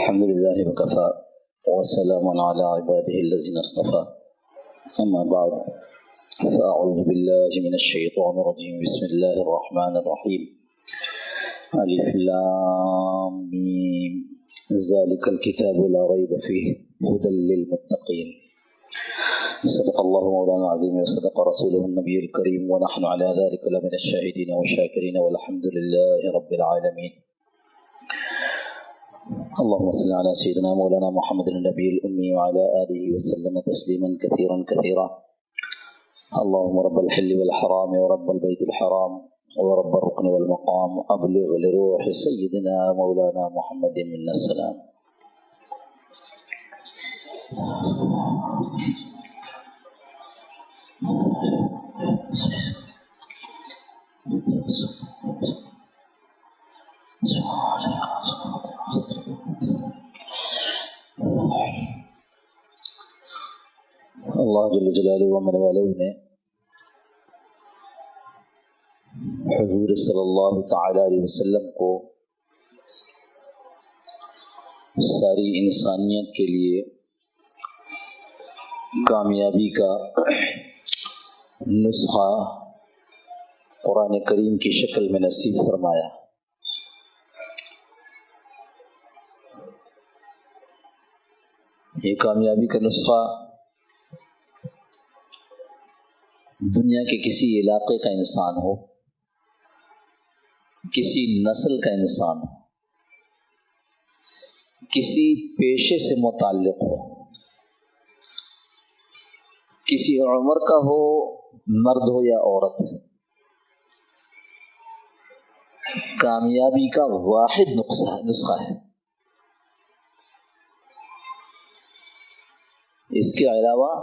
الحمد لله وكفى وسلام على عباده الذين اصطفى أما بعد فأعوذ بالله من الشيطان الرجيم بسم الله الرحمن الرحيم ألف لام ميم ذلك الكتاب لا ريب فيه هدى للمتقين صدق الله مولانا العظيم وصدق رسوله النبي الكريم ونحن على ذلك لمن الشاهدين والشاكرين والحمد لله رب العالمين. اللهم صل على سيدنا مولانا محمد النبي الأمي وعلى آله وسلم تسليما كثيرا كثيرا. اللهم رب الحل والحرام ورب البيت الحرام ورب الركن والمقام أبلغ لروح سيدنا مولانا محمد منا السلام. اللہ جل جلالہ و من والہ نے حضور صلی اللہ تعالی علیہ وسلم کو ساری انسانیت کے لیے کامیابی کا نسخہ قرآن کریم کی شکل میں نصیب فرمایا. یہ کامیابی کا نسخہ دنیا کے کسی علاقے کا انسان ہو، کسی نسل کا انسان ہو، کسی پیشے سے متعلق ہو، کسی عمر کا ہو، مرد ہو یا عورت، کامیابی کا واحد نسخہ ہے. اس کے علاوہ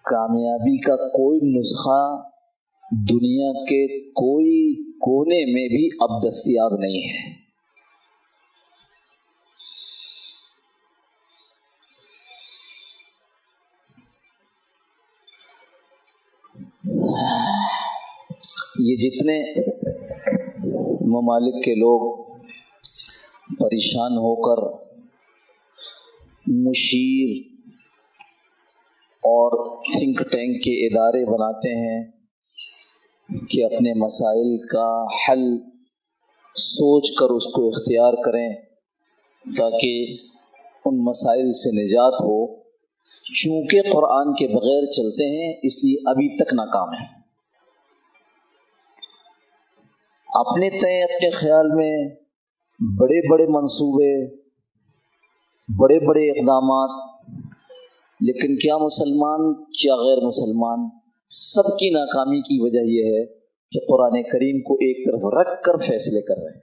کامیابی کا کوئی نسخہ دنیا کے کوئی کونے میں بھی اب دستیاب نہیں ہے. یہ جتنے ممالک کے لوگ پریشان ہو کر مشیر اور تھنک ٹینک کے ادارے بناتے ہیں کہ اپنے مسائل کا حل سوچ کر اس کو اختیار کریں تاکہ ان مسائل سے نجات ہو، چونکہ قرآن کے بغیر چلتے ہیں اس لیے ابھی تک ناکام ہیں. اپنے تئیں اپنے خیال میں بڑے بڑے منصوبے، بڑے بڑے اقدامات، لیکن کیا مسلمان کیا غیر مسلمان، سب کی ناکامی کی وجہ یہ ہے کہ قرآن کریم کو ایک طرف رکھ کر فیصلے کر رہے ہیں.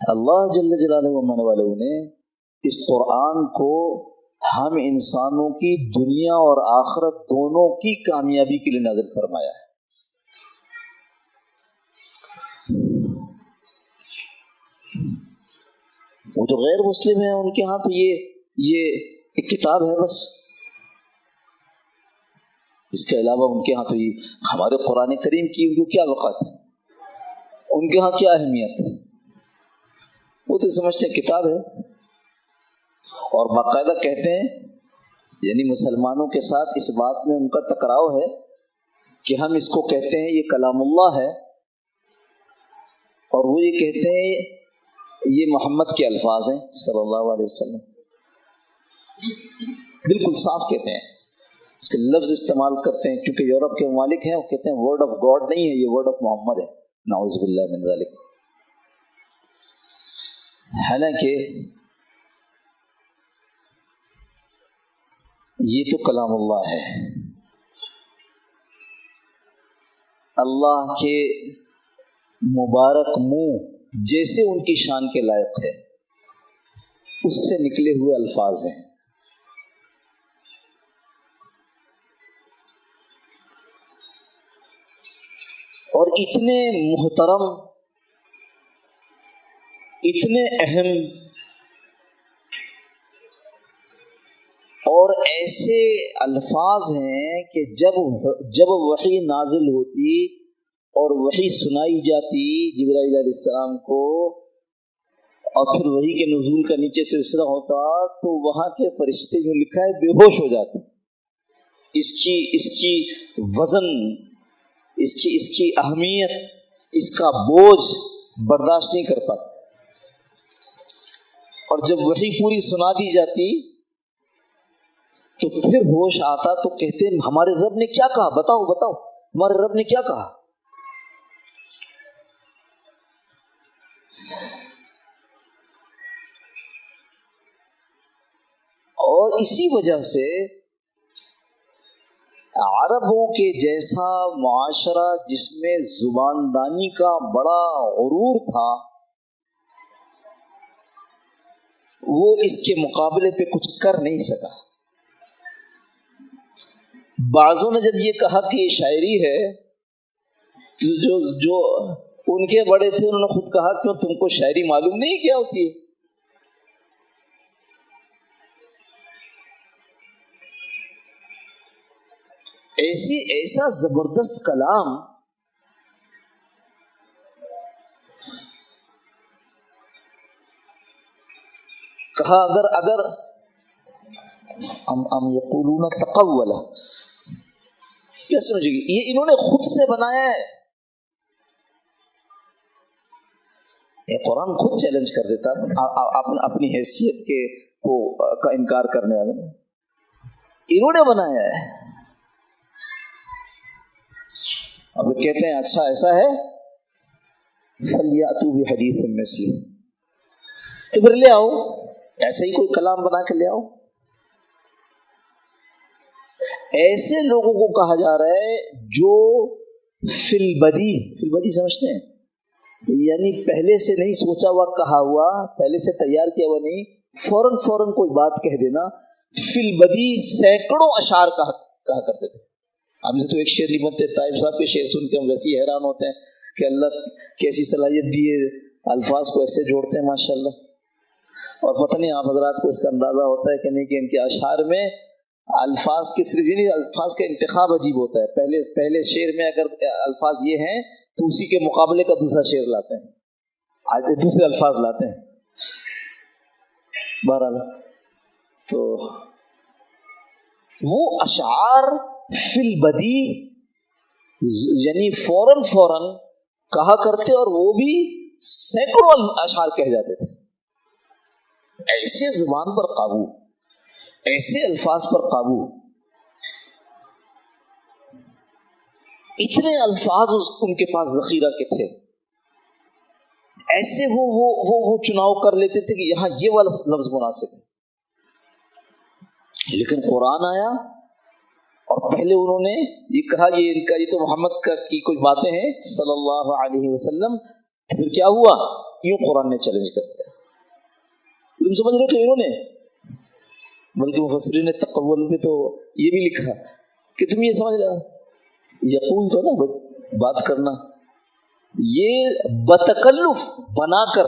اللہ جل جلالہ و من والہ نے اس قرآن کو ہم انسانوں کی دنیا اور آخرت دونوں کی کامیابی کے لیے نازل فرمایا ہے. وہ جو غیر مسلم ہیں ان کے ہاں تو یہ ایک کتاب ہے بس. اس کے علاوہ ان کے ہاں تو یہ ہمارے قرآن کریم کی ان کو کیا وقت ہے، ان کے ہاں کیا اہمیت ہے، وہ تو سمجھتے ہیں کتاب ہے. اور باقاعدہ کہتے ہیں، یعنی مسلمانوں کے ساتھ اس بات میں ان کا ٹکراؤ ہے کہ ہم اس کو کہتے ہیں یہ کلام اللہ ہے، اور وہ یہ کہتے ہیں یہ محمد کے الفاظ ہیں صلی اللہ علیہ وسلم. بالکل صاف کہتے ہیں، اس کے لفظ استعمال کرتے ہیں. کیونکہ یورپ کے ممالک ہیں وہ کہتے ہیں ورڈ آف گاڈ نہیں ہے، یہ ورڈ آف محمد ہے. نعوذ باللہ من ذالک. حالانکہ یہ تو کلام اللہ ہے، اللہ کے مبارک منہ جیسے ان کی شان کے لائق ہے اس سے نکلے ہوئے الفاظ ہیں. اور اتنے محترم، اتنے اہم اور ایسے الفاظ ہیں کہ جب وحی نازل ہوتی اور وحی سنائی جاتی جبرائیل علیہ السلام کو، اور پھر وحی کے نزول کا نیچے سلسلہ ہوتا، تو وہاں کے فرشتے جو لکھا ہے بے ہوش ہو جاتے. اس کی وزن، اس کی اہمیت، اس کا بوجھ برداشت نہیں کر پاتے. اور جب وحی پوری سنا دی جاتی تو پھر ہوش آتا، تو کہتے ہیں ہمارے رب نے کیا کہا، بتاؤ بتاؤ ہمارے رب نے کیا کہا. اور اسی وجہ سے عربوں کے جیسا معاشرہ جس میں زباندانی کا بڑا غرور تھا، وہ اس کے مقابلے پہ کچھ کر نہیں سکا. بعضوں نے جب یہ کہا کہ یہ شاعری ہے، جو ان کے بڑے تھے انہوں نے خود کہا کہ تم کو شاعری معلوم نہیں کیا ہوتی ہے. ایسا زبردست کلام کہا، اگر ام یقولون تقولا، کیا سمجھے گی، یہ انہوں نے خود سے بنایا ہے. یہ قرآن خود چیلنج کر دیتا اپنی حیثیت کا انکار کرنے والے، انہوں نے بنایا ہے. اب کہتے ہیں اچھا ایسا ہے، فَلْيَأْتُوا بِحَدِيثٍ مِثْلِهِ، تو پھر لے آؤ ایسے ہی کوئی کلام بنا کے لے آؤ. ایسے لوگوں کو کہا جا رہا ہے جو فی البدی سمجھتے ہیں، یعنی پہلے سے نہیں سوچا ہوا کہا ہوا، پہلے سے تیار کیا ہوا نہیں، فوراً کوئی بات کہہ دینا. فی البدی سینکڑوں اشعار کہا کرتے تھے. ہم سے تو ایک شعر نہیں بنتے. طائب صاحب کے شعر سن کے ہم ویسے ہی حیران ہوتے ہیں کہ اللہ کیسی صلاحیت دی ہے، الفاظ کو ایسے جوڑتے ہیں ماشاءاللہ. اور پتہ نہیں آپ حضرات کو اس کا اندازہ ہوتا ہے کہ نہیں کہ ان کے اشعار میں الفاظ کے صرف نہیں، الفاظ کا انتخاب عجیب ہوتا ہے. پہلے شعر میں اگر الفاظ یہ ہیں تو اسی کے مقابلے کا دوسرا شعر لاتے ہیں، آج دوسرے الفاظ لاتے ہیں. بہرحال تو وہ اشعار فی البدی یعنی فوراً کہا کرتے، اور وہ بھی سینکڑوں اشعار کہہ جاتے تھے. ایسے زبان پر قابو، ایسے الفاظ پر قابو، اتنے الفاظ ان کے پاس ذخیرہ کے تھے. ایسے وہ چناؤ کر لیتے تھے کہ یہاں یہ والا لفظ مناسب ہے. لیکن قرآن آیا اور پہلے انہوں نے یہ کہا یہ تو محمد کی کوئی باتیں ہیں صلی اللہ علیہ وسلم. پھر کیا ہوا، یوں قرآن نے چیلنج کر دیا. تم سمجھ رہے کہ انہوں نے، بلکہ مفسرین نے تقول میں تو یہ بھی لکھا کہ تم یہ سمجھ رہا، یقول تو نا بات کرنا، یہ بتکلف بنا کر،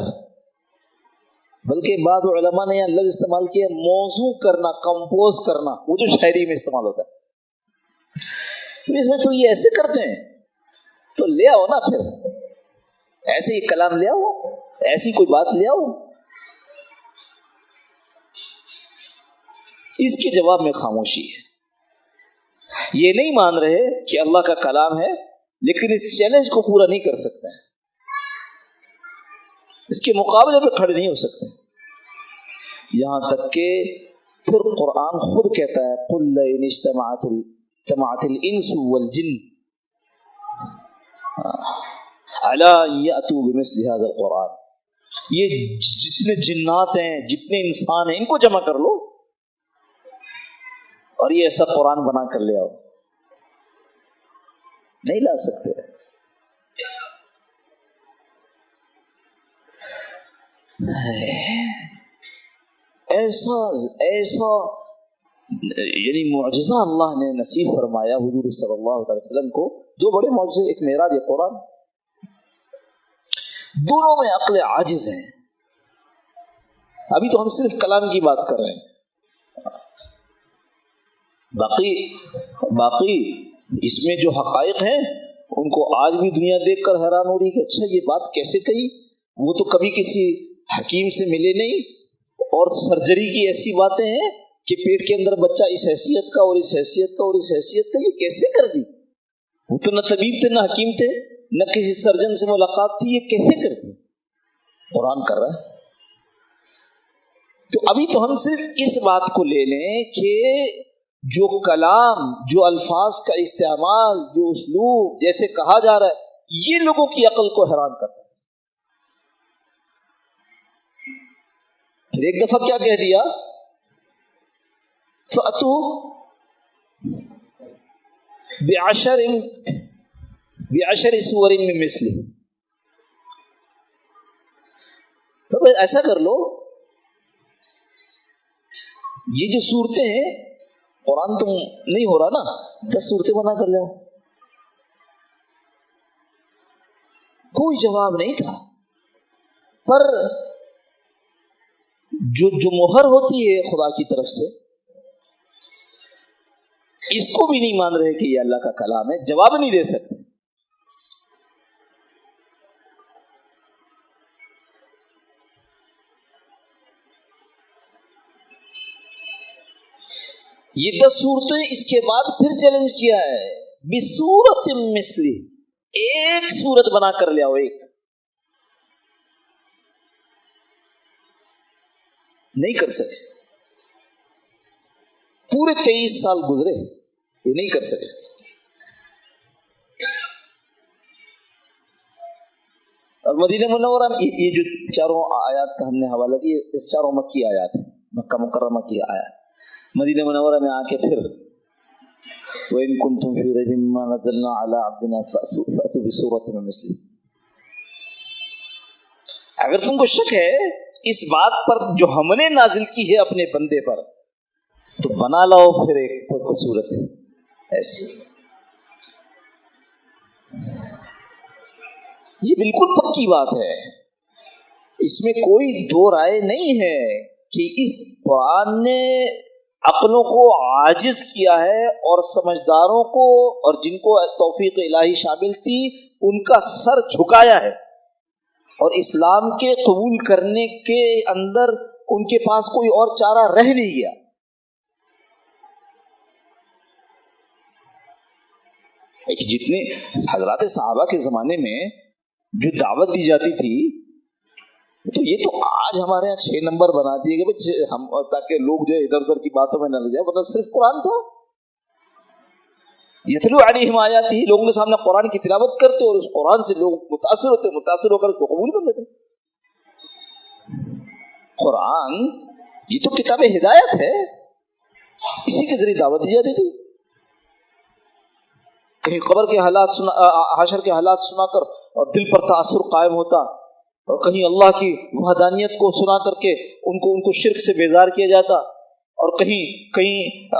بلکہ بعض علماء نے یہ لفظ استعمال کیا موضوع کرنا، کمپوز کرنا، وہ جو شاعری میں استعمال ہوتا ہے. تو اس میں تو یہ ایسے کرتے ہیں، تو لے آؤ نا، پھر ایسے ہی کلام لے آؤ، ایسی کوئی بات لے آؤ. اس کے جواب میں خاموشی ہے. یہ نہیں مان رہے کہ اللہ کا کلام ہے، لیکن اس چیلنج کو پورا نہیں کر سکتے، اس کے مقابلے پہ کھڑے نہیں ہو سکتے. یہاں تک کہ پھر قرآن خود کہتا ہے قُلْ لَئِنِ اجْتَمَعَتِ الْإِنسُ وَالْجِنُّ عَلَىٰ أَن يَأْتُوا بِمِثْلِ هَٰذَا الْقُرْآنِ. یہ جتنے جنات ہیں، جتنے انسان ہیں، ان کو جمع کر لو اور یہ ایسا قرآن بنا کر لے آؤ. نہیں لا سکتے. ایسا یعنی معجزہ اللہ نے نصیب فرمایا حضور صلی اللہ علیہ وسلم کو. دو بڑے معجزے، ایک معراج، ایک قرآن. دونوں میں عقل عاجز ہیں. ابھی تو ہم صرف کلام کی بات کر رہے ہیں، باقی اس میں جو حقائق ہیں ان کو آج بھی دنیا دیکھ کر حیران ہو رہی کہ اچھا یہ بات کیسے کہی، وہ تو کبھی کسی حکیم سے ملے نہیں، اور سرجری کی ایسی باتیں ہیں کہ پیٹ کے اندر بچہ اس حیثیت کا اور اس حیثیت کا اور اس حیثیت کا، یہ کیسے کر دی؟ وہ تو نہ طبیب تھے، نہ حکیم تھے، نہ کسی سرجن سے ملاقات تھی، یہ کیسے کر دی؟ قرآن کر رہا ہے۔ تو ابھی تو ہم صرف اس بات کو لے لیں کہ جو کلام، جو الفاظ کا استعمال، جو اسلوب جیسے کہا جا رہا ہے، یہ لوگوں کی عقل کو حیران کرتا ہے۔ پھر ایک دفعہ کیا کہہ دیا، فَأْتُوا بِعَشَرِ سُوَرٍ مِّن مِّثْلِهِ، تو بھائی ایسا کر لو، یہ جو صورتیں ہیں، قرآن تو نہیں ہو رہا نا، 10 صورتیں بنا کر لو۔ کوئی جواب نہیں تھا، پر جو مہر ہوتی ہے خدا کی طرف سے، اس کو بھی نہیں مان رہے کہ یہ اللہ کا کلام ہے، جواب نہیں دے سکتے۔ یہ 10 صورتیں، اس کے بعد پھر چیلنج کیا ہے بِصُورَةٍ مِّثْلِهِ، ایک صورت بنا کر لے آؤ، ایک نہیں کر سکے۔ پورے 23 سال گزرے، یہ نہیں کر سکے۔ اور مدینہ منورہ میں یہ جو چاروں آیات کا ہم نے حوالہ دیا، اس چاروں مکی آیات ہیں، مکہ مکرمہ کی آیات۔ مدینہ منورہ میں آ کے پھر وَإِن كُنتُمْ فِي رَيْبٍ مِّمَّا نَزَّلْنَا عَلَىٰ عَبْدِنَا فَأْتُوا بِسُورَةٍ مِّن مِّثْلِهِ، اگر تم کو شک ہے اس بات پر جو ہم نے نازل کی ہے اپنے بندے پر، تو بنا لاؤ پھر ایک صورت ایسی۔ یہ بالکل پکی بات ہے، اس میں کوئی دو رائے نہیں ہے کہ اس قرآن نے عقلوں کو عاجز کیا ہے، اور سمجھداروں کو اور جن کو توفیق الہی شامل تھی ان کا سر جھکایا ہے، اور اسلام کے قبول کرنے کے اندر ان کے پاس کوئی اور چارہ رہ نہیں گیا۔ جتنے حضرات صحابہ کے زمانے میں جو دعوت دی جاتی تھی، تو یہ تو آج ہمارے یہاں 6 نمبر بنا دیے گئے ہم، تاکہ لوگ جو ادھر ادھر کی باتوں میں نہ لگ جائے، ورنہ صرف قرآن تھا۔ یتلو علیہم آیاتہ، لوگوں کے سامنے قرآن کی تلاوت کرتے اور اس قرآن سے لوگ متاثر ہوتے، متاثر ہو کر اس کو قبول کر لیتے۔ قرآن یہ تو کتاب ہدایت ہے، اسی کے ذریعے دعوت دی جاتی تھی۔ کہیں قبر کے حالات حشر کے حالات سنا کر اور دل پر تاثر قائم ہوتا، اور کہیں اللہ کی وحدانیت کو سنا کر کے ان کو شرک سے بیزار کیا جاتا، اور کہیں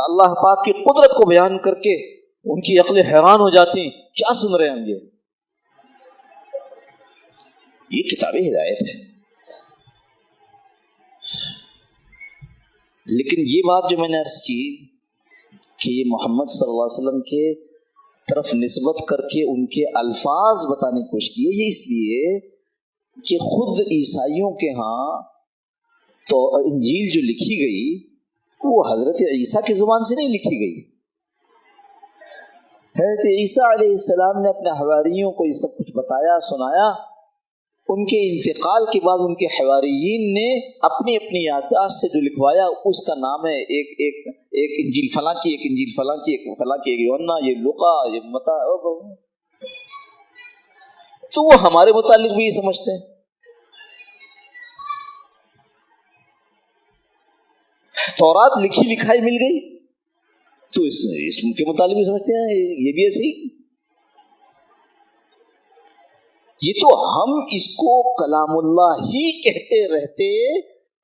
اللہ پاک کی قدرت کو بیان کر کے ان کی عقلیں حیران ہو جاتی، کیا سن رہے ہیں یہ کتاب ہدایت ہے۔ لیکن یہ بات جو میں نے عرض کی کہ یہ محمد صلی اللہ علیہ وسلم کے طرف نسبت کر کے ان کے الفاظ بتانے کی کوشش کی ہے، یہ اس لیے کہ خود عیسائیوں کے ہاں تو انجیل جو لکھی گئی وہ حضرت عیسیٰ کی زبان سے نہیں لکھی گئی۔ حضرت عیسیٰ علیہ السلام نے اپنے حواریوں کو یہ سب کچھ بتایا، سنایا۔ ان کے انتقال کے بعد ان کے حواریین نے اپنی اپنی یادداشت سے جو لکھوایا اس کا نام ہے ایک انجیل فلاں کی، ایک انجیل فلاں کی، ایک فلاں کی، ایک یوحنا، یہ لوقا، یہ متی۔ تو وہ ہمارے متعلق بھی یہ سمجھتے ہیں۔ تورات لکھی لکھائی مل گئی تو اس کے متعلق بھی سمجھتے ہیں یہ بھی ایسے ہی۔ یہ تو ہم اس کو کلام اللہ ہی کہتے رہتے،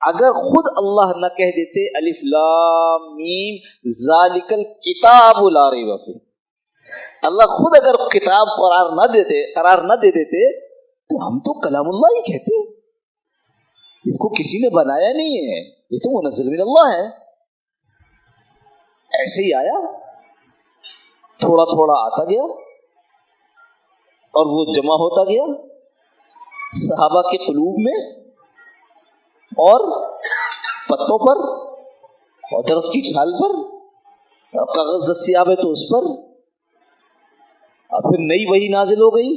اگر خود اللہ نہ کہہ دیتے الف لام میم ذالک الکتاب لا ریب فیہ، اللہ خود اگر کتاب قرار نہ دے دیتے تو ہم تو کلام اللہ ہی کہتے۔ اس کو کسی نے بنایا نہیں ہے، یہ تو منزل من اللہ ہے، ایسے ہی آیا، تھوڑا تھوڑا آتا گیا۔ اور وہ جمع ہوتا گیا صحابہ کے قلوب میں اور پتوں پر اور درخت کی چھال پر، کاغذ دستیاب ہے تو اس پر، اور پھر نئی وحی نازل ہو گئی،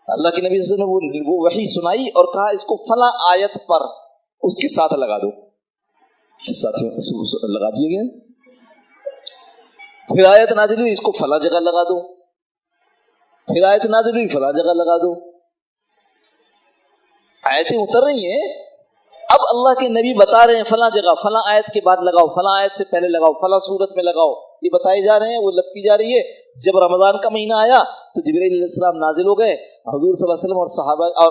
اللہ کے نبی صلی اللہ علیہ وسلم نے وہ وحی سنائی اور کہا اس کو فلاں آیت پر اس کے ساتھ لگا دو، ساتھ لگا دیے گئے۔ پھر آیت نازل ہوئی اس کو فلاں جگہ لگا دو، پھر آیت نازل ہوئی فلاں جگہ لگا دو، آیتیں اتر رہی ہیں، اب اللہ کے نبی بتا رہے ہیں فلاں جگہ فلاں آیت کے بعد لگاؤ، فلاں آیت سے پہلے لگاؤ، فلاں سورت میں لگاؤ، یہ بتائے جا رہے ہیں، وہ لگتی جا رہی ہے۔ جب رمضان کا مہینہ آیا تو جبرائیل علیہ السلام نازل ہو گئے، حضور صلی اللہ علیہ وسلم اور صحابہ اور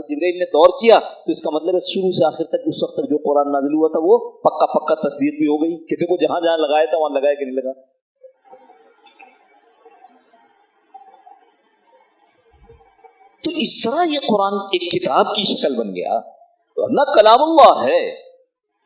جبرائیل نے دور کیا، تو اس کا مطلب ہے شروع سے آخر تک اس وقت تک جو قرآن نازل ہوا تھا وہ پکا تصدیق بھی ہو گئی کہ دیکھو جہاں جہاں لگایا تھا وہاں لگایا کہ نہیں لگا۔ تو اس طرح یہ قرآن ایک کتاب کی شکل بن گیا، ورنہ کلام اللہ ہے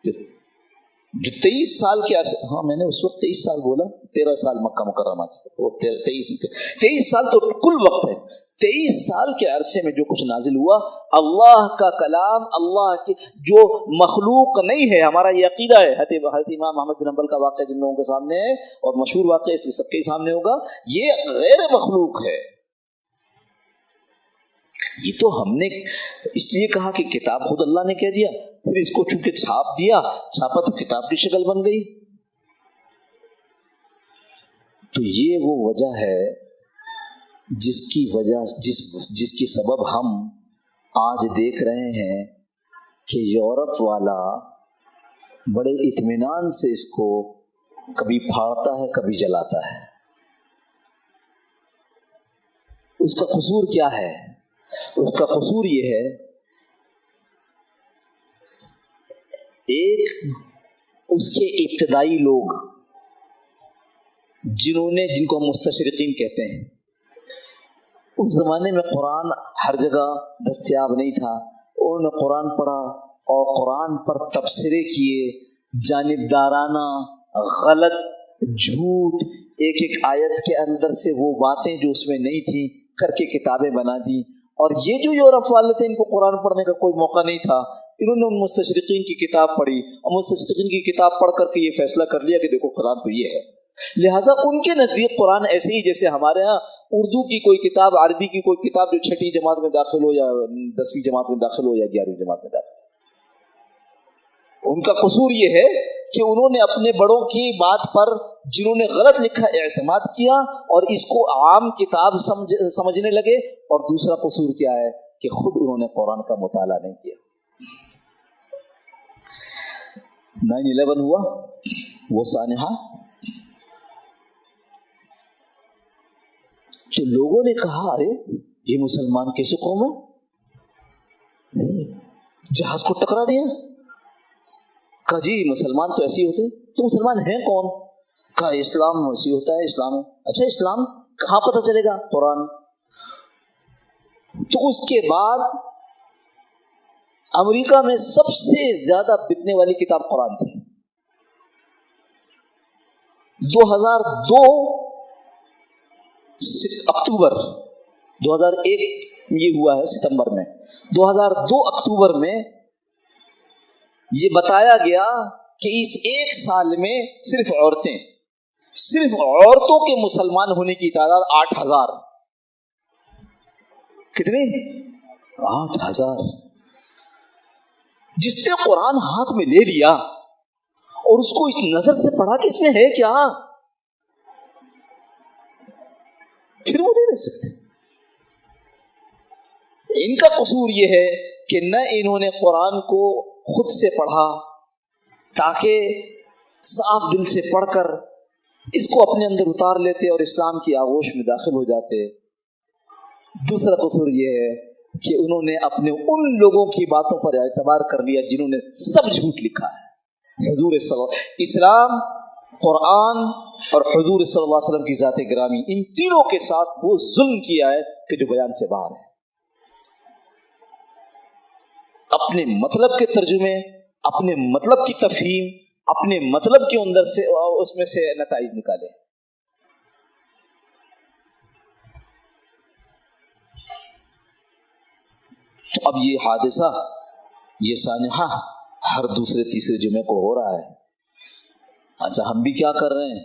جو 23 سال کے عرصے، ہاں میں نے اس وقت 23 سال بولا، 13 سال مکہ مکرمہ کی، وہ 23 سال تو کل وقت ہے، 23 سال کے عرصے میں جو کچھ نازل ہوا اللہ کا کلام، اللہ کی جو مخلوق نہیں ہے، ہمارا یہ عقیدہ ہے، حضرت امام احمد بن حنبل کا واقعہ جن لوگوں کے سامنے ہے اور مشہور واقعہ اس لیے سب کے سامنے ہوگا، یہ غیر مخلوق ہے۔ یہ تو ہم نے اس لیے کہا کہ کتاب خود اللہ نے کہہ دیا، پھر اس کو چونکہ چھاپ دیا، چھاپا تو کتاب کی شکل بن گئی۔ تو یہ وہ وجہ ہے جس کی وجہ جس کی سبب ہم آج دیکھ رہے ہیں کہ یورپ والا بڑے اطمینان سے اس کو کبھی پھاڑتا ہے کبھی جلاتا ہے۔ اس کا قصور کیا ہے؟ اس کا قصور یہ ہے، ایک اس کے ابتدائی لوگ جن کو ہم مستشرقین کہتے ہیں، اس زمانے میں قرآن ہر جگہ دستیاب نہیں تھا، انہوں نے قرآن پڑھا اور قرآن پر تبصرے کیے، جانبدارانہ، غلط، جھوٹ، ایک آیت کے اندر سے وہ باتیں جو اس میں نہیں تھیں کر کے کتابیں بنا دی۔ اور یہ جو یورپ والے تھے ان کو قرآن پڑھنے کا کوئی موقع نہیں تھا، انہوں نے ان مستشرقین کی کتاب پڑھی اور مستشرقین کی کتاب پڑھ کر کے یہ فیصلہ کر لیا کہ دیکھو قرآن تو یہ ہے۔ لہٰذا ان کے نزدیک قرآن ایسے ہی جیسے ہمارے ہاں اردو کی کوئی کتاب، عربی کی کوئی کتاب جو 6ٹھی جماعت میں داخل ہو یا 10ویں جماعت میں داخل ہو یا 11ویں جماعت میں داخل ہو۔ ان کا قصور یہ ہے کہ انہوں نے اپنے بڑوں کی بات پر جنہوں نے غلط لکھا اعتماد کیا اور اس کو عام کتاب سمجھنے لگے، اور دوسرا قصور کیا ہے کہ خود انہوں نے قرآن کا مطالعہ نہیں کیا۔ 9/11 ہوا، وہ سانحہ، تو لوگوں نے کہا ارے یہ مسلمان کیسے قوم ہے، جہاز کو ٹکرا دیا، کہا جی مسلمان تو ایسے ہوتے، تو مسلمان ہیں کون؟ کہا اسلام ایسی ہوتا ہے، اسلام ہے۔ اچھا اسلام کہاں پتہ چلے گا؟ قرآن۔ تو اس کے بعد امریکہ میں سب سے زیادہ بکنے والی کتاب قرآن تھی۔ 2002 اکتوبر 2001 یہ ہوا ہے ستمبر میں، 2002 اکتوبر میں یہ بتایا گیا کہ اس ایک سال میں صرف عورتوں کے مسلمان ہونے کی تعداد 8,000۔ کتنی؟ 8,000۔ جس نے قرآن ہاتھ میں لے لیا اور اس کو اس نظر سے پڑھا کہ اس میں ہے کیا، پھر وہ نہیں رہ سکتے۔ ان کا قصور یہ ہے کہ نہ انہوں نے قرآن کو خود سے پڑھا تاکہ صاف دل سے پڑھ کر اس کو اپنے اندر اتار لیتے اور اسلام کی آغوش میں داخل ہو جاتے۔ دوسرا قصور یہ ہے کہ انہوں نے اپنے ان لوگوں کی باتوں پر اعتبار کر لیا جنہوں نے سب جھوٹ لکھا ہے۔ حضور صلی اللہ علیہ وسلم، اسلام، قرآن اور حضور صلی اللہ علیہ وسلم کی ذات گرامی، ان تینوں کے ساتھ وہ ظلم کیا ہے کہ جو بیان سے باہر ہے۔ اپنے مطلب کے ترجمے، اپنے مطلب کی تفہیم، اپنے مطلب کے اندر سے اس میں سے نتائج نکالے۔ اب یہ حادثہ، یہ سانحہ ہر دوسرے تیسرے جمعے کو ہو رہا ہے. اچھا ہم بھی کیا کر رہے ہیں؟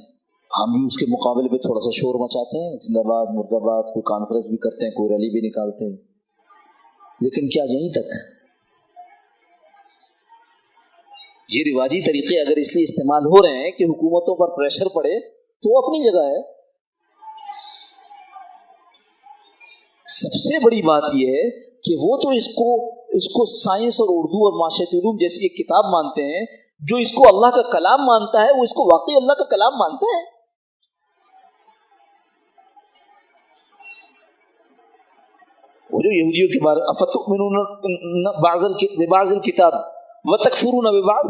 ہم بھی اس کے مقابلے پہ تھوڑا سا شور مچاتے ہیں، زندہ باد مرد آباد، کوئی کانفرنس بھی کرتے ہیں، کوئی ریلی بھی نکالتے ہیں. لیکن کیا یہیں تک؟ یہ رواجی طریقے اگر اس لیے استعمال ہو رہے ہیں کہ حکومتوں پر پریشر پڑے تو وہ اپنی جگہ ہے. سب سے بڑی بات یہ ہے کہ وہ تو اس کو سائنس اور اردو اور معاشرتی علوم جیسی ایک کتاب مانتے ہیں. جو اس کو اللہ کا کلام مانتا ہے وہ اس کو واقعی اللہ کا کلام مانتا ہے. وہ جو یہودیوں کے بارے افتؤمنون ببعض الکتاب وتکفرون ببعض،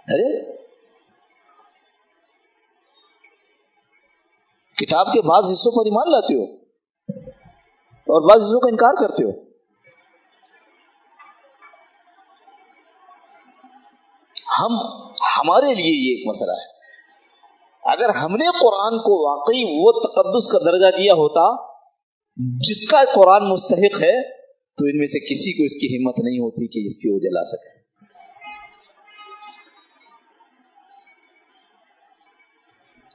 ارے کتاب کے بعض حصوں پر ایمان لاتے ہو اور بعض حصوں کا انکار کرتے ہو. ہمارے لیے یہ ایک مسئلہ ہے. اگر ہم نے قرآن کو واقعی وہ تقدس کا درجہ دیا ہوتا جس کا قرآن مستحق ہے تو ان میں سے کسی کو اس کی ہمت نہیں ہوتی کہ اس کی وہ جلا سکے.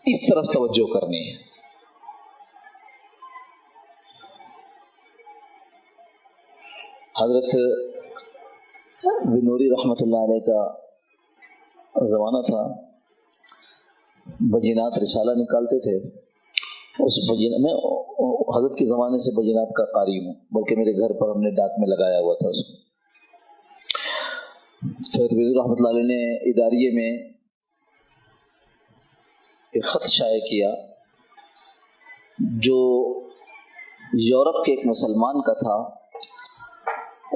اس طرف توجہ کرنی ہے. حضرت بنوری رحمت اللہ علیہ کا زمانہ تھا، بجینات رسالہ نکالتے تھے. اس میں حضرت کے زمانے سے بجینات کا قاری ہوں، بلکہ میرے گھر پر ہم نے ڈاک میں لگایا ہوا تھا اس کو. حضرت بنوری رحمت اللہ علیہ نے اداریے میں ایک خط شائع کیا جو یورپ کے ایک مسلمان کا تھا،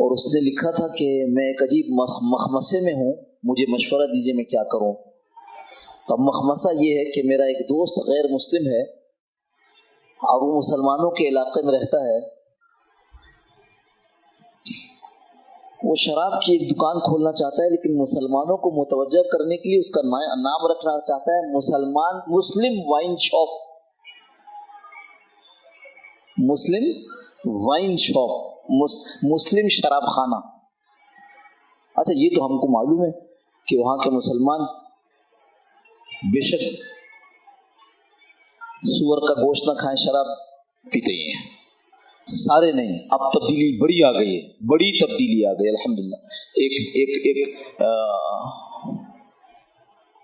اور اس نے لکھا تھا کہ میں ایک عجیب مخمسے میں ہوں، مجھے مشورہ دیجیے میں کیا کروں. اب مخمسہ یہ ہے کہ میرا ایک دوست غیر مسلم ہے اور وہ مسلمانوں کے علاقے میں رہتا ہے. وہ شراب کی ایک دکان کھولنا چاہتا ہے لیکن مسلمانوں کو متوجہ کرنے کے لیے اس کا نام رکھنا چاہتا ہے مسلم وائن شاپ. مسلم وائن شاپ، مسلم شراب خانہ. اچھا یہ تو ہم کو معلوم ہے کہ وہاں کے مسلمان بے شک سور کا گوشت نہ کھائیں، شراب پیتے ہی ہیں. سارے نہیں، اب تبدیلی بڑی آ گئی ہے، بڑی تبدیلی آ گئی الحمدللہ.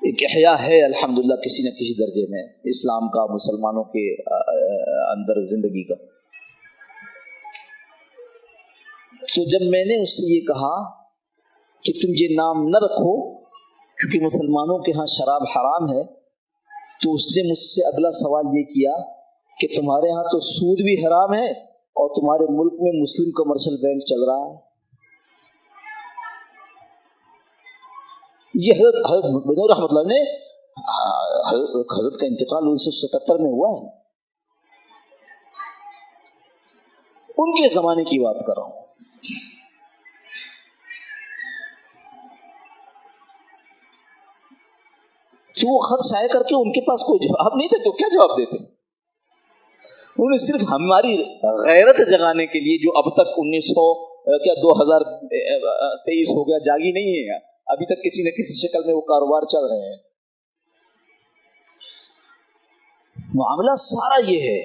ایک احیاء ہے الحمدللہ کسی نہ کسی درجے میں اسلام کا، مسلمانوں کے اندر زندگی کا. تو جب میں نے اس سے یہ کہا کہ تم یہ نام نہ رکھو کیونکہ مسلمانوں کے ہاں شراب حرام ہے، تو اس نے مجھ سے اگلا سوال یہ کیا کہ تمہارے ہاں تو سود بھی حرام ہے اور تمہارے ملک میں مسلم کمرشل بینک چل رہا ہے. یہ حضرت بنور رحمۃ اللہ نے حضرت کا انتقال 1977 میں ہوا ہے، ان کے زمانے کی بات کر رہا ہوں. تو وہ خط شائع کر کے ان کے پاس کوئی جواب نہیں تھا، تو کیا جواب دیتے؟ انہوں نے صرف ہماری غیرت جگانے کے لیے جو اب تک 2023 ہو گیا جاگی نہیں ہے، ابھی تک کسی نہ کسی شکل میں وہ کاروبار چل رہے ہیں. معاملہ سارا یہ ہے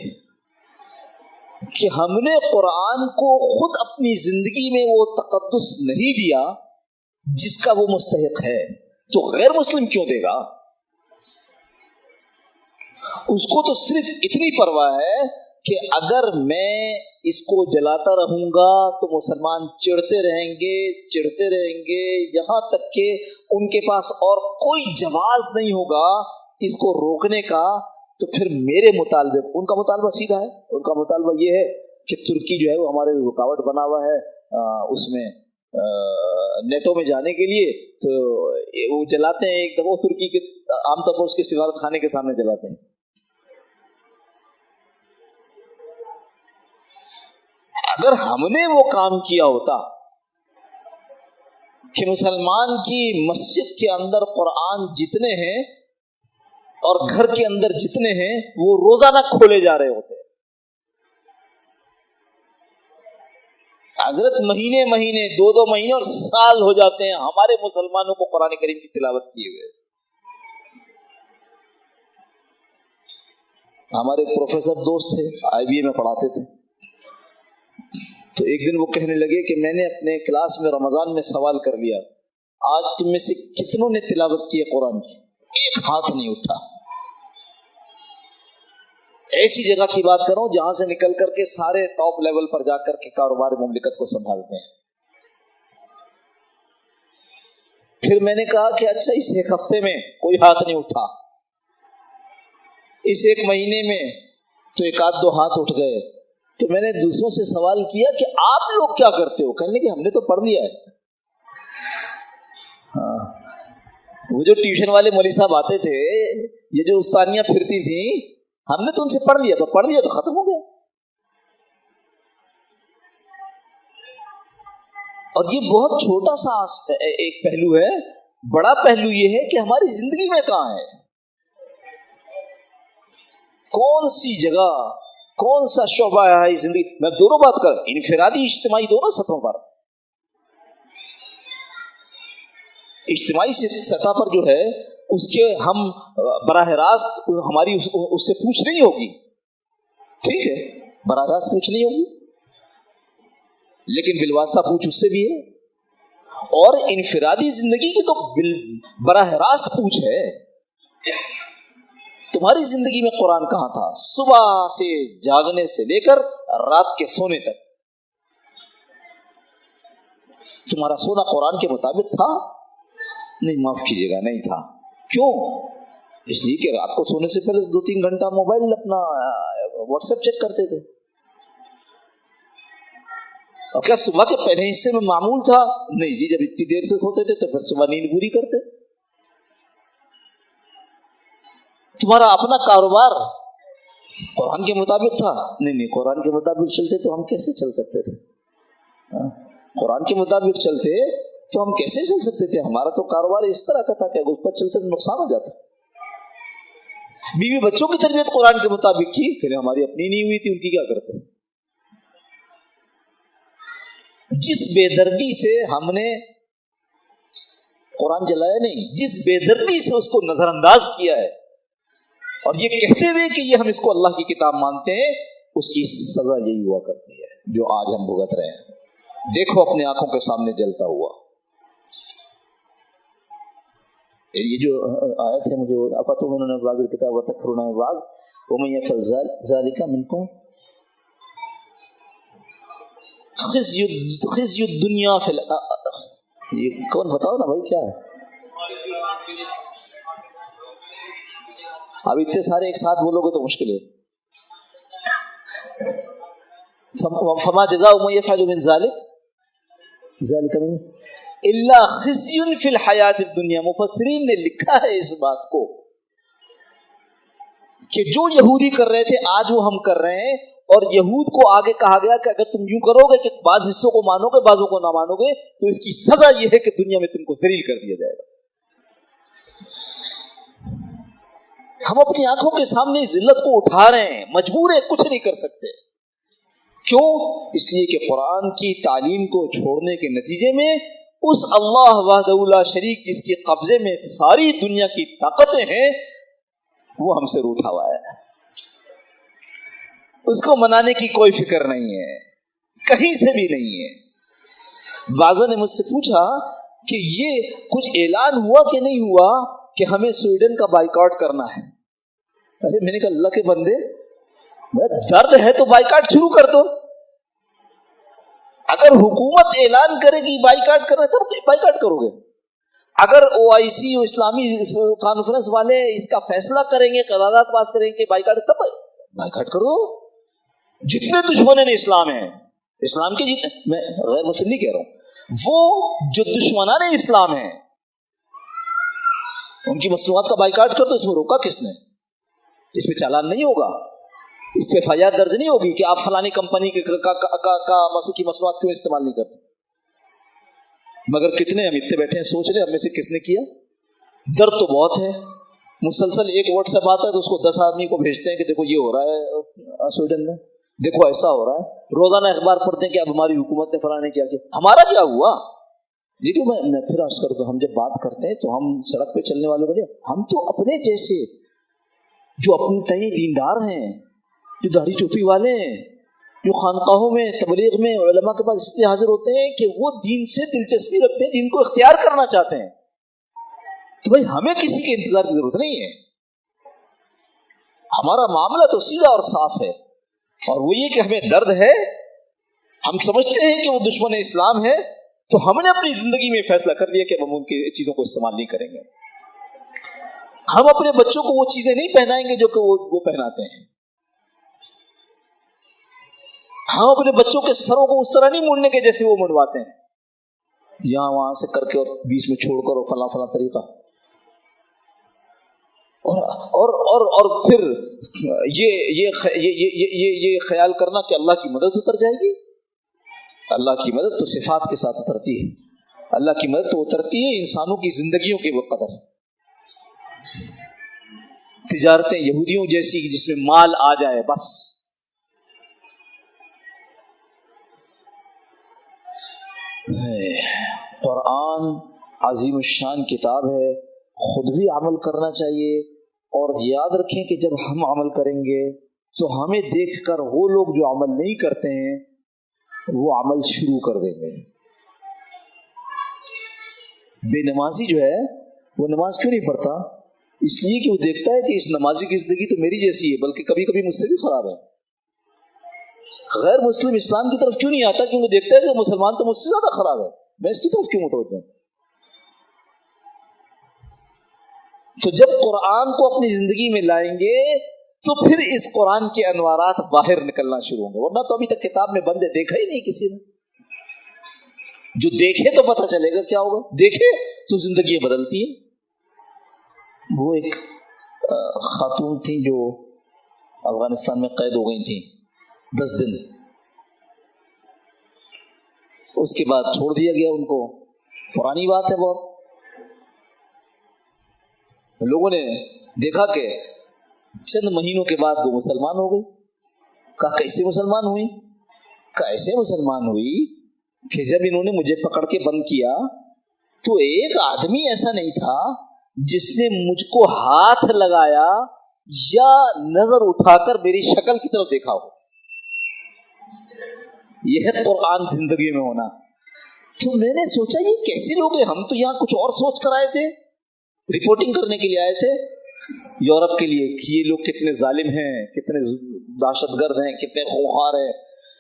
کہ ہم نے قرآن کو خود اپنی زندگی میں وہ تقدس نہیں دیا جس کا وہ مستحق ہے، تو غیر مسلم کیوں دے گا؟ اس کو تو صرف اتنی پرواہ ہے کہ اگر میں اس کو جلاتا رہوں گا تو مسلمان چڑھتے رہیں گے یہاں تک کہ ان کے پاس اور کوئی جواز نہیں ہوگا اس کو روکنے کا. تو پھر میرے مطالبے، ان کا مطالبہ سیدھا ہے، ان کا مطالبہ یہ ہے کہ ترکی جو ہے وہ ہمارے رکاوٹ بنا ہوا ہے اس میں نیٹو میں جانے کے لیے، تو وہ جلاتے ہیں ایک دفعہ ترکی کے عام طور پر اس کے سفارت خانے کے سامنے جلاتے ہیں. اگر ہم نے وہ کام کیا ہوتا کہ مسلمان کی مسجد کے اندر قرآن جتنے ہیں اور گھر کے اندر جتنے ہیں وہ روزانہ کھولے جا رہے ہوتے، حضرت مہینے مہینے 2 مہینے اور سال ہو جاتے ہیں ہمارے مسلمانوں کو قرآن کریم کی تلاوت کیے ہوئے. ہمارے ایک پروفیسر دوست تھے, IBA میں پڑھاتے تھے, تو ایک دن وہ کہنے لگے کہ میں نے اپنے کلاس میں رمضان میں سوال کر لیا, آج تم میں سے کتنوں نے تلاوت کی ہے قرآن کی؟ ایک ہاتھ نہیں اٹھا. ایسی جگہ کی بات کروں جہاں سے نکل کر کے سارے ٹاپ لیول پر جا کر کے کاروبار مملکت کو سنبھالتے ہیں. پھر میں نے کہا کہ اچھا اس ایک ہفتے میں کوئی ہاتھ نہیں اٹھا, اس ایک مہینے میں تو 1-2 ہاتھ اٹھ گئے. تو میں نے دوسروں سے سوال کیا کہ آپ لوگ کیا کرتے ہو؟ کہنے کہ ہم نے تو پڑھ لیا ہے. وہ جو ٹیوشن والے مولوی صاحب آتے تھے, یہ جو استانیاں پھرتی تھیں, ہم نے تو ان سے پڑھ لیا تو ختم ہو گیا. اور یہ بہت چھوٹا سا ایک پہلو ہے. بڑا پہلو یہ ہے کہ ہماری زندگی میں کہاں ہے, کون سی جگہ, کون سا شعبہ ہے زندگی میں. دونوں بات کر, انفرادی اجتماعی دونوں سطحوں پر. اجتماعی سطح پر جو ہے اس کے ہم براہ راست ہماری اس سے پوچھ نہیں ہوگی, ٹھیک ہے, براہ راست پوچھ نہیں ہوگی, لیکن بالواسطہ پوچھ اس سے بھی ہے. اور انفرادی زندگی کی تو براہ راست پوچھ ہے. تمہاری زندگی میں قرآن کہاں تھا؟ صبح سے جاگنے سے لے کر رات کے سونے تک تمہارا سونا قرآن کے مطابق تھا؟ نہیں, معاف کیجیے گا, نہیں تھا. کیوں؟ اس لیے کہ رات کو سونے سے پہلے 2-3 گھنٹہ موبائل اپنا واٹس ایپ چیک کرتے تھے. اور کیا صبح کے پہلے حصے میں معمول تھا؟ نہیں جی, جب اتنی دیر سے سوتے تھے تو پھر صبح نیند پوری کرتے. تمہارا اپنا کاروبار قرآن کے مطابق تھا؟ نہیں, قرآن کے مطابق چلتے تو ہم کیسے چل سکتے تھے؟ قرآن کے مطابق چلتے تو ہم کیسے چل سکتے تھے؟ ہمارا تو کاروبار اس طرح کا تھا کہ اس پر چلتے تو نقصان ہو جاتا. بیوی بچوں کی تربیت قرآن کے مطابق کی, پھر ہماری اپنی نہیں ہوئی تھی, ان کی کیا کرتے؟ جس بے دردی سے ہم نے قرآن جلایا نہیں, جس بے دردی سے اس کو نظر انداز کیا ہے, اور یہ کہتے ہوئے کہ یہ ہم اس کو اللہ کی کتاب مانتے ہیں, اس کی سزا یہی ہوا کرتی ہے جو آج ہم بھگت رہے ہیں. دیکھو اپنے آنکھوں کے سامنے جلتا ہوا. یہ جو آیت ہے, مجھے افتؤمنون ببعض الکتاب وتکفرون ببعض ومن یفعل ذلک منکم خزی الدنیا فی یہ کون بتاؤ نا بھائی کیا ہے؟ اب اتنے سارے ایک ساتھ بولو گے تو مشکل ہے. فما جزاء من يفعل من ذلك الا خزي في الحیات الدنیا. مفسرین نے لکھا ہے اس بات کو کہ جو یہودی کر رہے تھے آج وہ ہم کر رہے ہیں, اور یہود کو آگے کہا گیا کہ اگر تم یوں کرو گے کہ بعض حصوں کو مانو گے بعضوں کو نہ مانو گے تو اس کی سزا یہ ہے کہ دنیا میں تم کو ذلیل کر دیا جائے گا. ہم اپنی آنکھوں کے سامنے ذلت کو اٹھا رہے ہیں, مجبور ہیں, کچھ نہیں کر سکتے. کیوں؟ اس لیے کہ قرآن کی تعلیم کو چھوڑنے کے نتیجے میں اس اللہ وحدہ لا شریک جس کے قبضے میں ساری دنیا کی طاقتیں ہیں وہ ہم سے روٹھا ہوا ہے. اس کو منانے کی کوئی فکر نہیں ہے, کہیں سے بھی نہیں ہے. بعضوں نے مجھ سے پوچھا کہ یہ کچھ اعلان ہوا کہ نہیں ہوا کہ ہمیں سویڈن کا بائیکاٹ کرنا ہے. ارے میں نے کہا اللہ کے بندے, درد ہے تو بائیکاٹ شروع کر دو. اگر حکومت اعلان کرے گی بائیکاٹ کرنا تب بائیکاٹ کرو گے. اگر OIC اسلامی کانفرنس والے اس کا فیصلہ کریں گے, قرارداد پاس کریں گے بائیکاٹ, تب بائیکاٹ کرو. جتنے دشمنان اسلام ہیں, اسلام کے جتنے, میں غیر مسلم نہیں کہہ رہا ہوں, وہ جو دشمنان اسلام ہیں ان کی مصنوعات کا بائیکاٹ کر تو اس میں روکا کس نے؟ اس میں چالان نہیں ہوگا, اس پہ FIR درج نہیں ہوگی کہ آپ فلانی کمپنی کی مصنوعات کیوں استعمال نہیں کرتے. مگر کتنے ہم اتنے بیٹھے ہیں سوچ رہے ہم میں سے کس نے کیا. درد تو بہت ہے, مسلسل ایک واٹس ایپ آتا ہے تو اس کو 10 آدمی کو بھیجتے ہیں کہ دیکھو یہ ہو رہا ہے سویڈن میں, دیکھو ایسا ہو رہا ہے، روزانہ اخبار پڑھتے ہیں کہ اب ہماری حکومت نے فلاں نے کیا کیا، ہمارا کیا ہوا؟ جی تو میں پھر عرض کروں کہ ہم جب بات کرتے ہیں تو ہم سڑک پہ چلنے والوں کو، ہم تو اپنے جیسے جو اپنے تئیں دیندار ہیں، جو داڑھی ٹوپی والے ہیں، جو خانقاہوں میں تبلیغ میں علماء کے پاس اس لیے حاضر ہوتے ہیں کہ وہ دین سے دلچسپی رکھتے ہیں، دین کو اختیار کرنا چاہتے ہیں، تو بھائی ہمیں کسی کے انتظار کی ضرورت نہیں ہے، ہمارا معاملہ تو سیدھا اور صاف ہے، اور وہ یہ کہ ہمیں درد ہے، ہم سمجھتے ہیں کہ وہ دشمن اسلام ہے، تو ہم نے اپنی زندگی میں فیصلہ کر لیا کہ ہم ان کی چیزوں کو استعمال نہیں کریں گے، ہم اپنے بچوں کو وہ چیزیں نہیں پہنائیں گے جو کہ وہ پہناتے ہیں، ہم اپنے بچوں کے سروں کو اس طرح نہیں مڑنے کے جیسے وہ منڈواتے ہیں، یہاں وہاں سے کر کے اور بیچ میں چھوڑ کر اور فلاں فلاں طریقہ، اور پھر یہ خیال کرنا کہ اللہ کی مدد اتر جائے گی۔ اللہ کی مدد تو صفات کے ساتھ اترتی ہے، اللہ کی مدد تو اترتی ہے انسانوں کی زندگیوں کے قدر، تجارتیں یہودیوں جیسی جس میں مال آ جائے بس۔ قرآن عظیم الشان کتاب ہے، خود بھی عمل کرنا چاہیے، اور یاد رکھیں کہ جب ہم عمل کریں گے تو ہمیں دیکھ کر وہ لوگ جو عمل نہیں کرتے ہیں وہ عمل شروع کر دیں گے۔ بے نمازی جو ہے وہ نماز کیوں نہیں پڑھتا؟ اس لیے کہ وہ دیکھتا ہے کہ اس نمازی کی زندگی تو میری جیسی ہے، بلکہ کبھی کبھی مجھ سے بھی خراب ہے۔ غیر مسلم اسلام کی طرف کیوں نہیں آتا؟ کیونکہ دیکھتا ہے کہ مسلمان تو مجھ سے زیادہ خراب ہے، میں اس کی طرف کیوں متوجہ ہوں؟ تو جب قرآن کو اپنی زندگی میں لائیں گے تو پھر اس قرآن کے انوارات باہر نکلنا شروع ہوں گے، ورنہ تو ابھی تک کتاب میں بندے دیکھا ہی نہیں کسی نے۔ جو دیکھے تو پتہ چلے گا کیا ہوگا، دیکھے تو زندگی بدلتی ہے۔ وہ ایک خاتون تھی جو افغانستان میں قید ہو گئی تھی 10 دن، اس کے بعد چھوڑ دیا گیا ان کو، پرانی بات ہے بہت۔ لوگوں نے دیکھا کہ چند مہینوں کے بعد وہ مسلمان ہو گئی۔ کہا کیسے مسلمان ہوئی؟ کیسے مسلمان ہوئی کہ جب انہوں نے مجھے پکڑ کے بند کیا تو ایک آدمی ایسا نہیں تھا جس نے مجھ کو ہاتھ لگایا یا نظر اٹھا کر میری شکل کی طرف دیکھا ہو۔ یہ ہے قرآن زندگی میں ہونا۔ تو میں نے سوچا یہ کیسے لوگ ہیں، ہم تو یہاں کچھ اور سوچ کر آئے تھے، رپورٹنگ کرنے کے لیے آئے تھے یورپ کے لیے کہ یہ لوگ کتنے ظالم ہیں، کتنے دہشت گرد ہیں، کتنے خونخوار ہیں،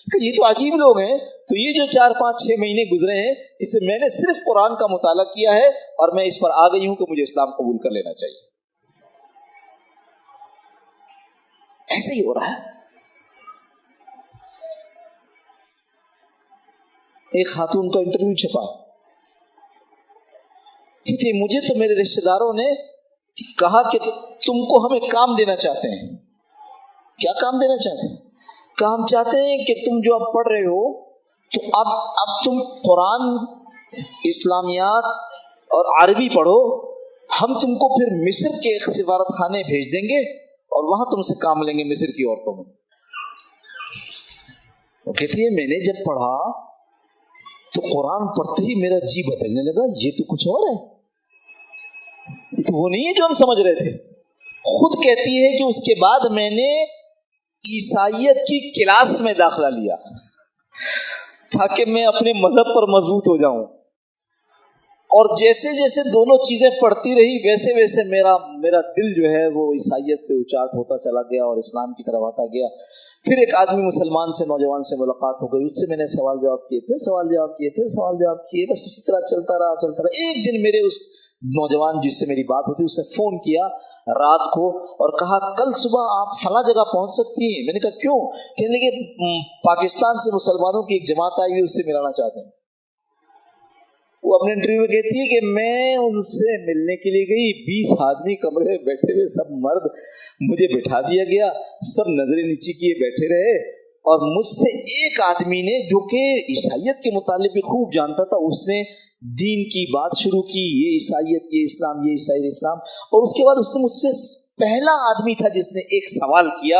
کہ یہ تو عجیب لوگ ہیں۔ تو یہ جو 4 5 6 مہینے گزرے ہیں اس سے میں نے صرف قرآن کا مطالعہ کیا ہے اور میں اس پر آ گئی ہوں کہ مجھے اسلام قبول کر لینا چاہیے۔ ایسا ہی ہو رہا ہے۔ ایک خاتون کا انٹرویو چھپا کہ مجھے تو میرے رشتہ داروں نے کہا کہ تم کو ہمیں کام دینا چاہتے ہیں۔ کیا کام دینا چاہتے ہیں؟ کہ ہم چاہتے ہیں کہ تم جو اب پڑھ رہے ہو تو اب تم قرآن، اسلامیات اور عربی پڑھو، ہم تم کو پھر مصر کے سفارت خانے بھیج دیں گے اور وہاں تم سے کام لیں گے مصر کی عورتوں میں۔ وہ کہتی ہے میں نے جب پڑھا تو قرآن پڑھتے ہی میرا جی بدلنے لگا، یہ تو کچھ اور ہے، یہ تو وہ نہیں ہے جو ہم سمجھ رہے تھے۔ خود کہتی ہے کہ اس کے بعد میں نے عیسائیت کی کلاس میں داخلہ لیا تاکہ میں اپنے مذہب پر مضبوط ہو جاؤں، اور جیسے جیسے دونوں چیزیں پڑھتی رہی ویسے ویسے میرا دل جو ہے وہ عیسائیت سے اچاٹ ہوتا چلا گیا اور اسلام کی طرف آتا گیا۔ پھر ایک آدمی مسلمان سے، نوجوان سے ملاقات ہو گئی، اس سے میں نے سوال جواب کیے، پھر سوال جواب کیے، پھر سوال جواب کیے، بس اسی طرح چلتا رہا۔ ایک دن میرے اس نوجوان جس سے میری بات ہوتی اس نے فون کیا رات کو اور کہا کل صبح آپ فلاں جگہ پہنچ سکتی ہیں۔ میں نے کہا کیوں؟ کہنے لگے پاکستان سے مسلمانوں کی ایک جماعت آئی ہوئی، اس سے ملانا چاہتے ہیں۔ وہ اپنے انٹرویو میں کہتی ہے کہ میں ان سے ملنے کے لیے گئی، 20 آدمی کمرے میں بیٹھے ہوئے، سب مرد، مجھے بٹھا دیا گیا، سب نظریں نیچی کیے بیٹھے رہے، اور مجھ سے ایک آدمی نے جو کہ عیسائیت کے متعلق بھی خوب جانتا تھا، اس نے دین کی بات شروع کی، یہ عیسائیت، یہ اسلام، یہ عیسائی اسلام، اور اس کے بعد اس نے مجھ سے پہلا آدمی تھا جس نے ایک سوال کیا